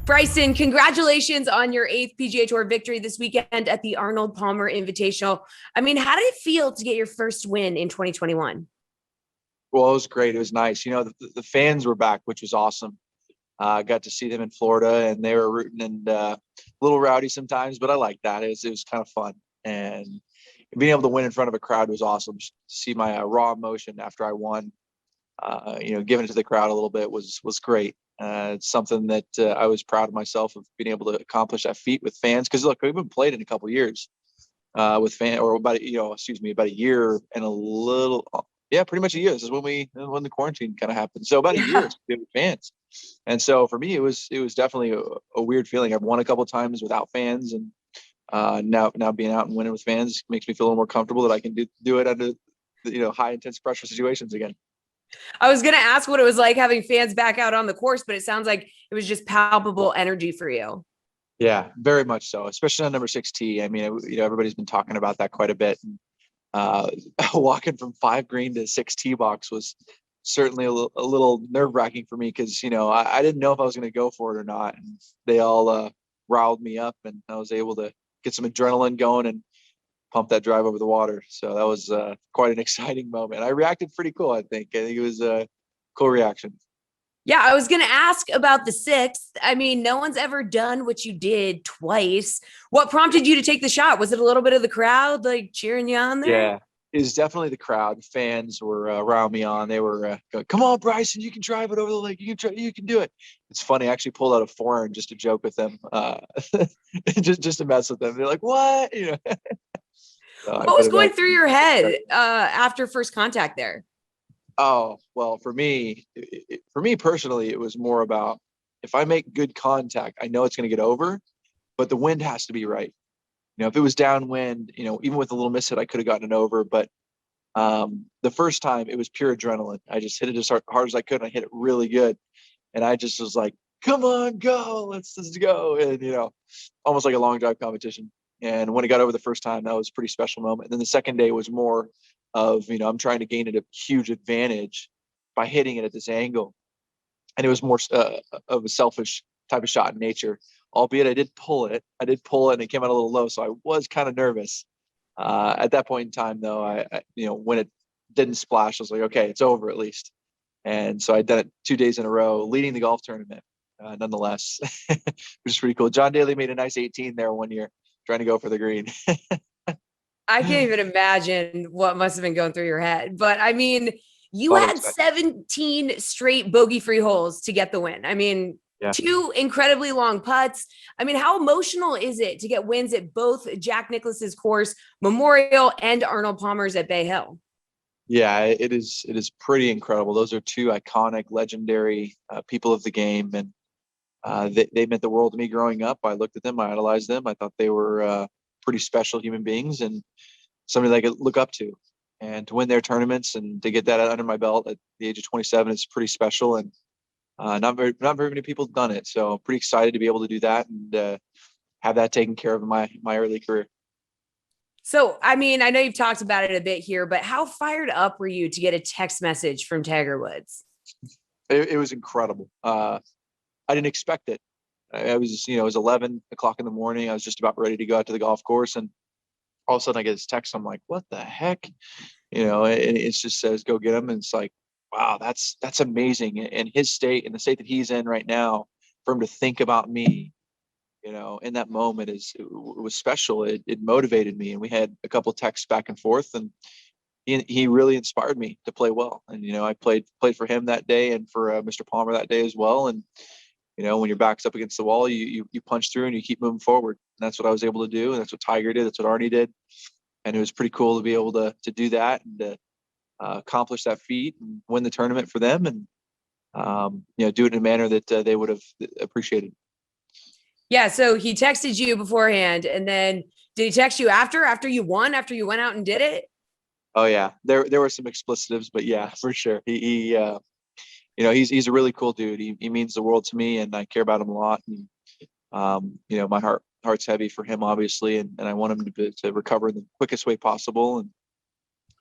Bryson, congratulations on your 8th PGA Tour victory this weekend at the Arnold Palmer Invitational. I mean, how did it feel to get your first win in 2021? Well, it was great. It was nice. The fans were back, which was awesome. I got to see them in Florida, and they were rooting and a little rowdy sometimes, but I liked that. It was kind of fun, and being able to win in front of a crowd was awesome. To see my raw emotion after I won, giving it to the crowd a little bit was great. It's something that I was proud of myself of being able to accomplish that feat with fans. Because look, we've been played in a couple of years with fan, or about about a year and a little. Yeah, pretty much a year. This is when the quarantine kind of happened. So about a year with fans. And so for me, it was definitely a weird feeling. I've won a couple of times without fans, and now being out and winning with fans makes me feel a little more comfortable that I can do it under high intense pressure situations again. I was going to ask what it was like having fans back out on the course, but it sounds like it was just palpable energy for you. Yeah, very much so, especially on number 6 tee. I mean, everybody's been talking about that quite a bit. Walking from 5 green to 6 tee box was certainly a little nerve wracking for me because, I didn't know if I was going to go for it or not. And they all riled me up, and I was able to get some adrenaline going and pump that drive over the water. So that was quite an exciting moment. I reacted pretty cool, I think. I think it was a cool reaction. Yeah, I was going to ask about the 6th. I mean, no one's ever done what you did twice. What prompted you to take the shot? Was it a little bit of the crowd like cheering you on there? Yeah, it was definitely the crowd. Fans were around me on. They were going, "Come on, Bryson, you can drive it over the lake. You can do it." It's funny. I actually pulled out a foreign just to joke with them, just to mess with them. They're like, "What?" What was going through your head after first contact there? Oh, well, for me personally, it was more about if I make good contact, I know it's going to get over, but the wind has to be right. If it was downwind, even with a little miss hit, I could have gotten it over. But the first time, it was pure adrenaline. I just hit it as hard as I could, and I hit it really good. And I just was like, "Come on, go, let's go!" And almost like a long drive competition. And when it got over the first time, that was a pretty special moment. And then the second day was more of, I'm trying to gain it a huge advantage by hitting it at this angle. And it was more of a selfish type of shot in nature, albeit I did pull it and it came out a little low. So I was kind of nervous at that point in time, though. I when it didn't splash, I was like, okay, it's over at least. And so I did it 2 days in a row, leading the golf tournament, nonetheless, which is pretty cool. John Daly made a nice 18 there one year, trying to go for the green. I can't even imagine what must have been going through your head. But I mean, you had 17 straight bogey-free holes to get the win. I mean, 2 incredibly long putts. I mean, how emotional is it to get wins at both Jack Nicklaus's course, Memorial, and Arnold Palmer's at Bay Hill? Yeah, it is pretty incredible. Those are 2 iconic, legendary people of the game, and they meant the world to me growing up. I looked at them, I idolized them. I thought they were pretty special human beings and somebody that I could look up to. And to win their tournaments and to get that under my belt at the age of 27 is pretty special. And not very many people have done it. So I'm pretty excited to be able to do that and have that taken care of in my early career. So, I mean, I know you've talked about it a bit here, but how fired up were you to get a text message from Tiger Woods? It was incredible. I didn't expect it. I was, it was 11 o'clock in the morning. I was just about ready to go out to the golf course. And all of a sudden I get this text. I'm like, what the heck? And it just says, go get him. And it's like, wow, that's amazing. In his state, in the state that he's in right now, for him to think about me, in that moment it was special. It motivated me. And we had a couple of texts back and forth, and he really inspired me to play well. And, I played for him that day and for Mr. Palmer that day as well. And, when your back's up against the wall, you punch through and you keep moving forward. And that's what I was able to do. And that's what Tiger did. That's what Arnie did. And it was pretty cool to be able to do that and to accomplish that feat and win the tournament for them. And, do it in a manner that they would have appreciated. Yeah. So he texted you beforehand, and then did he text you after you won, after you went out and did it? Oh yeah. There were some explicitives, but yeah, for sure. He's a really cool dude. He means the world to me, and I care about him a lot. And, my heart's heavy for him, obviously, and I want him to recover in the quickest way possible.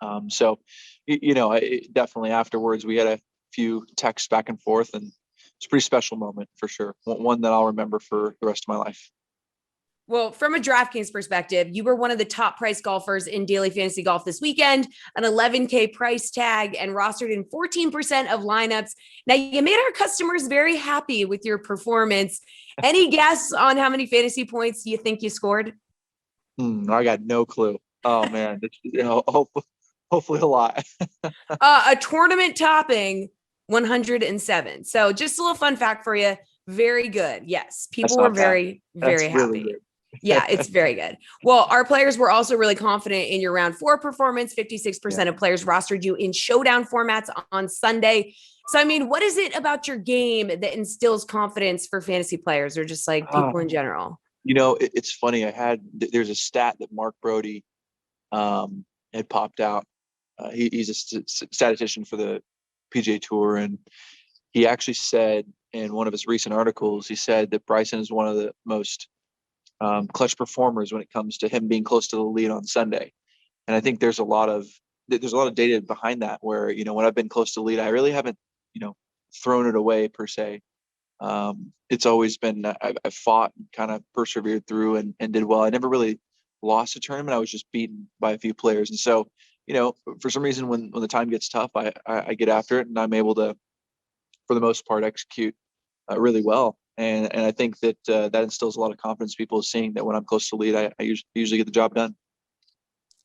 And so, definitely afterwards, we had a few texts back and forth, and a pretty special moment for sure. One that I'll remember for the rest of my life. Well, from a DraftKings perspective, you were one of the top price golfers in daily fantasy golf this weekend, an 11K price tag, and rostered in 14% of lineups. Now, you made our customers very happy with your performance. Any guess on how many fantasy points you think you scored? I got no clue. Oh man, hopefully a lot. A tournament topping 107. So just a little fun fact for you. Very good. Yes, people were very, very happy. Really good. Yeah, it's very good. Well, our players were also really confident in your round 4 performance. 56% of players rostered you in showdown formats on Sunday. So, I mean, what is it about your game that instills confidence for fantasy players or just like people in general? It's funny. There's a stat that Mark Brody had popped out. He's a statistician for the PGA Tour, and he actually said in one of his recent articles, he said that Bryson is one of the most clutch performers when it comes to him being close to the lead on Sunday. And I think there's a lot of data behind that where, when I've been close to the lead, I really haven't, thrown it away per se. It's always been, I've fought and kind of persevered through and did well. I never really lost a tournament. I was just beaten by a few players. And so, for some reason, when the time gets tough, I get after it and I'm able to, for the most part, execute really well. And I think that that instills a lot of confidence. People seeing that when I'm close to lead, I usually get the job done.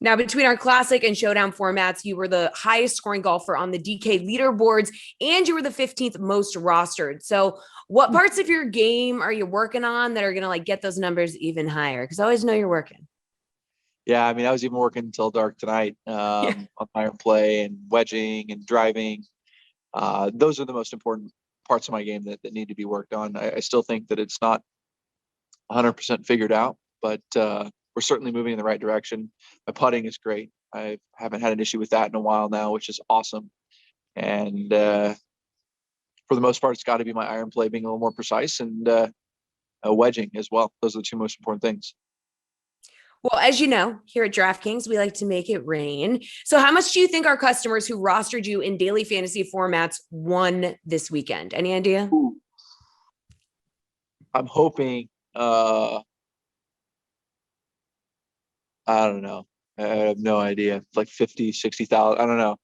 Now, between our classic and showdown formats, you were the highest scoring golfer on the DK leaderboards, and you were the 15th most rostered. So what parts of your game are you working on that are going to get those numbers even higher? Because I always know you're working. Yeah, I mean, I was even working until dark tonight on iron play and wedging and driving. Those are the most important parts of my game that need to be worked on. I still think that it's not 100% figured out, but we're certainly moving in the right direction. My putting is great. I haven't had an issue with that in a while now, which is awesome. And for the most part, it's got to be my iron play being a little more precise and wedging as well. Those are the two most important things. Well, as you know, here at DraftKings, we like to make it rain. So how much do you think our customers who rostered you in daily fantasy formats won this weekend? Any idea? Ooh. I'm hoping, I don't know. I have no idea. It's like 50, 60,000. I don't know.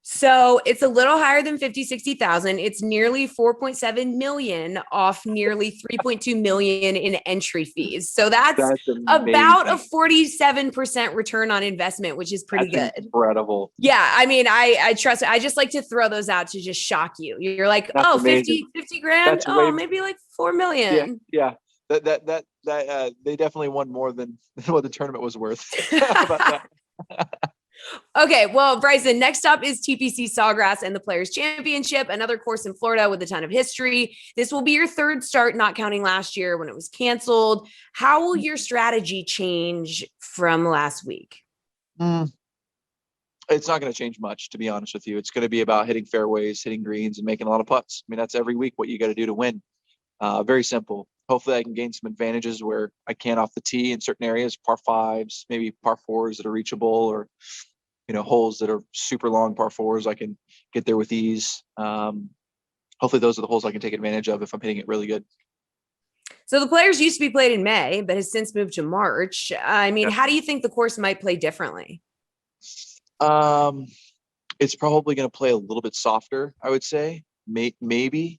So it's a little higher than 50, 60,000. It's nearly 4.7 million off nearly 3.2 million in entry fees. So that's about a 47% return on investment, which is pretty good. Incredible. Yeah. I mean, I trust it. I just like to throw those out to just shock you. You're like, that's 50 grand. Maybe like 4 million. Yeah. That they definitely won more than what the tournament was worth. How about that? Okay, well, Bryson, next up is TPC SAWGRASS and the Players Championship, another course in Florida with a ton of history. This will be your third start, not counting last year when it was canceled. How will your strategy change from last week? It's not going to change much, to be honest with you. It's going to be about hitting fairways, hitting greens, and making a lot of putts. I mean, that's every week what you got to do to win. Very simple. Hopefully I can gain some advantages where I can off the tee in certain areas, par fives, maybe par fours that are reachable, or holes that are super long par fours, I can get there with ease. Hopefully those are the holes I can take advantage of if I'm hitting it really good. So the Players used to be played in May, but has since moved to March. I mean, how do you think the course might play differently? It's probably going to play a little bit softer, I would say. Maybe.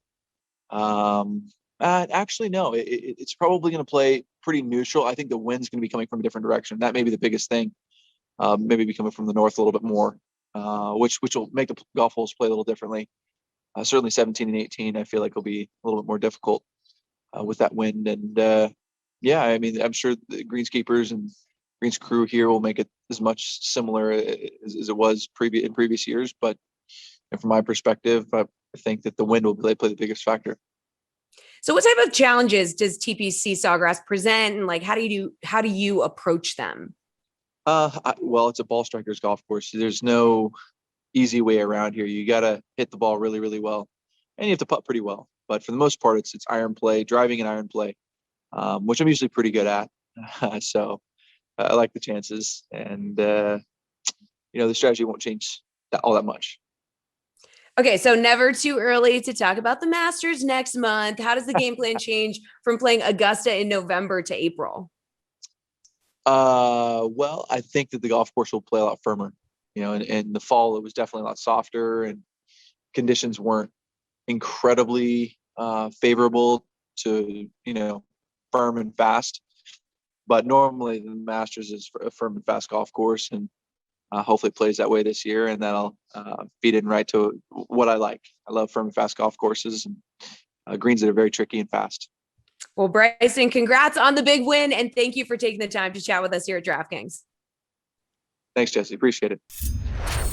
Actually, no. It's probably going to play pretty neutral. I think the wind's going to be coming from a different direction. That may be the biggest thing. Maybe be coming from the north a little bit more, which will make the golf holes play a little differently. Certainly 17 and 18, I feel like will be a little bit more difficult with that wind. And yeah, I mean, I'm sure the greenskeepers and greens crew here will make it as much similar as it was in previous years. But from my perspective, I think that the wind will play the biggest factor. So what type of challenges does TPC SAWGRASS present, and how do you approach them? Well, it's a ball striker's golf course. There's no easy way around here. You got to hit the ball really, really well, and you have to putt pretty well. But for the most part, it's iron play, driving and iron play, which I'm usually pretty good at. So I like the chances, and the strategy won't change all that much. Okay, so never too early to talk about the Masters next month. How does the game plan change from playing Augusta in November to April? Well, I think that the golf course will play a lot firmer. In the fall, it was definitely a lot softer and conditions weren't incredibly favorable to, firm and fast. But normally the Masters is a firm and fast golf course, and hopefully it plays that way this year, and that'll feed in right to what I like. I love firm and fast golf courses and greens that are very tricky and fast. Well, Bryson, congrats on the big win, and thank you for taking the time to chat with us here at DraftKings. Thanks, Jesse. Appreciate it.